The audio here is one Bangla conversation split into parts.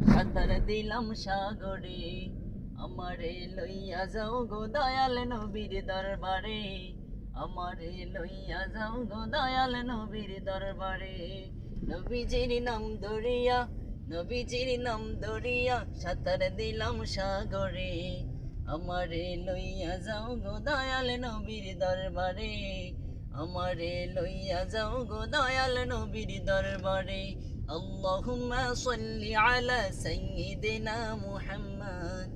সাঁতার দিলাম সাগরে, আমারে লইয়া যাও গো দয়াল নবীর দরবারে, আমারে লইয়া যাও গো দয়াল নবীর দরবারে। নবীজির নাম ধরিয়া, নবীজির নাম ধরিয়া সাঁতার দিলাম সাগরে, আমারে লইয়া যাও গো দয়াল নবীর দরবারে, আমারে লইয়া যাও গো দয়াল নবীর দরবারে। আল্লাহুম্মা সাল্লি আলা সাইয়্যিদিনা মুহাম্মদ,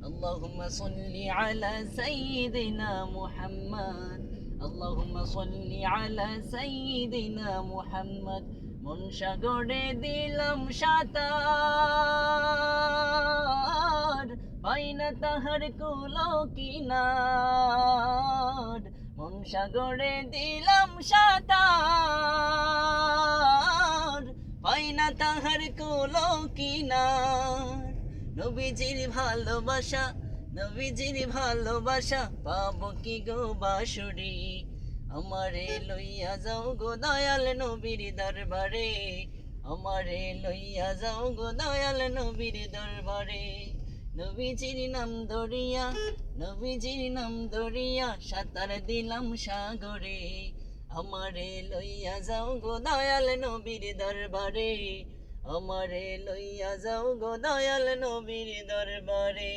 আল্লাহুম্মা সাল্লি আলা সাইয়্যিদিনা মুহাম্মদ, আল্লাহুম্মা সাল্লি আলা সাইয়্যিদিনা মুহাম্মদ। মন সাগরে দিলাম সাঁতার, পাই না তাহার কুলো কিনার। মন সাগরে দিলাম সাঁতার, পাই না তাহার কুলো কিনার। নবীজির ভালোবাসা, নবীজির ভালোবাসা পাবো কি গো বাঁশুরি, আমারে লইয়া যাও গো দয়াল নবীর দরবারে, আমারে লইয়া যাও গো দয়াল নবীর দরবারে। নবীজির নাম ধরিয়া, নবীজির নাম ধরিয়া সাঁতার দিলাম সাগরে, আমারে লইয়া যাও গো দয়াল নবীর দরবারে, আমারে লইয়া যাও গো দয়াল নবীর দরবারে।